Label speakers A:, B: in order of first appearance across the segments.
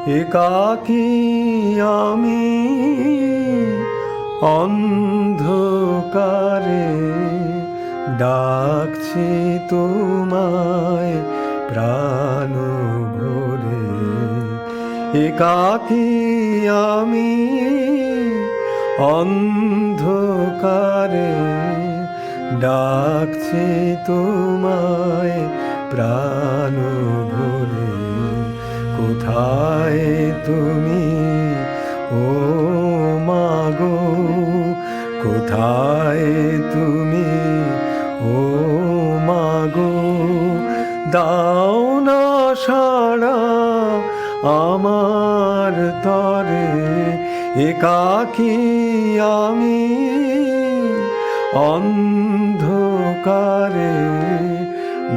A: একাকী আমি অন্ধকারে ডাকছি তোমায় প্রাণ ভরে। একাকী আমি অন্ধকারে ডাকছি তোমায় প্রাণ ভরে। কোথায় তুমি ও মাগো, কোথায় তুমি ও মাগো, দাও না সাড়া আমার তরে। একাকী আমি অন্ধকারে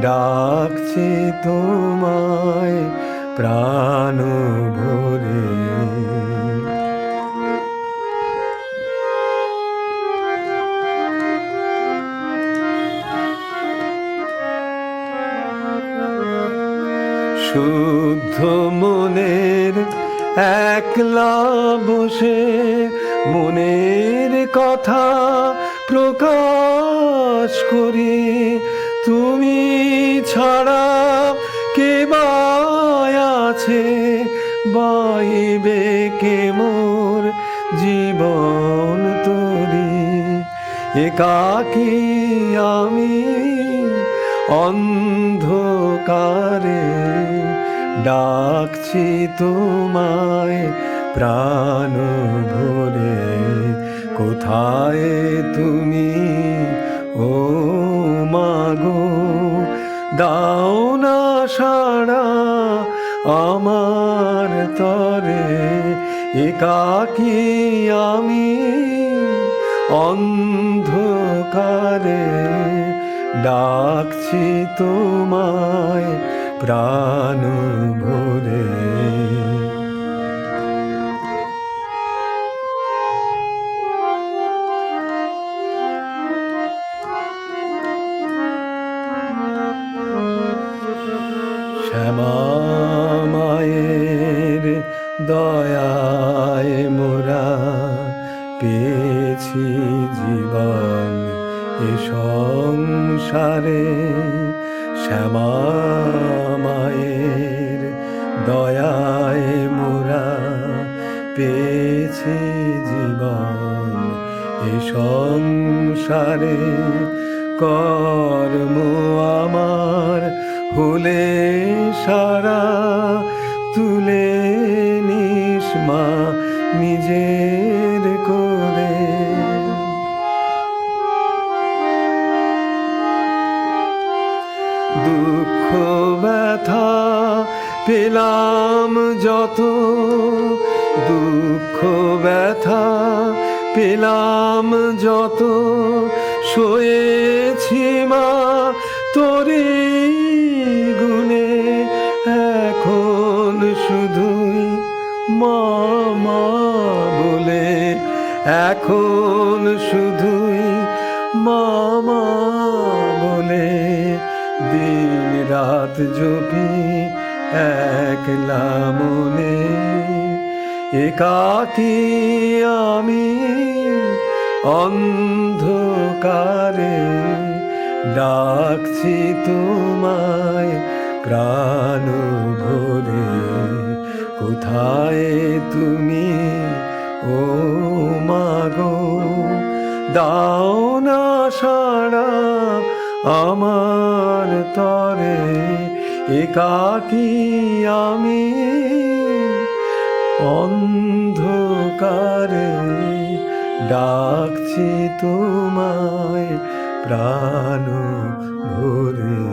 A: ডাকছি তোমায় প্রাণ ভরে। শুদ্ধ মনের একলা বসে মনের কথা প্রকাশ করি। তুমি ছাড়া কে বা আছে, বাইবে কে মোর জীবন তরি। একাকী আমি অন্ধকারে ডাকছি তোমায় প্রাণ ভরে। কোথায় তুমি ও মাগো, দাও না সাড়া আমার তরে। একাকী আমি অন্ধকারে ডাকছি তোমায় প্রাণ ভরে। শ্যামা মায়ের দয়ায় মোরা পেয়েছি জীবন এ সংসারে। শ্যামা মায়ের দয়ায় মোরা পেয়েছি জীবন এ সংসারে। কর্ম আমার হলে সারা তুলে নিস মা নিজের করে। দুঃখ ব্যথা পেলাম যত, দুঃখ ব্যথা পেলাম যত, সয়েছি মা তোরি গুণে। এখন শুধুই মা মা বলে, এখন শুধুই মা মা বলে দিন রাত জপি একলা মনে। একাকী আমি অন্ধকারে ডাকছি তোমায় প্রাণ ভরে। কোথায় তুমি ও মাগো, দাও না সাড়া আমার তরে। একাকী আমি অন্ধকারে ডাকছি তোমায় প্রাণ ভরে।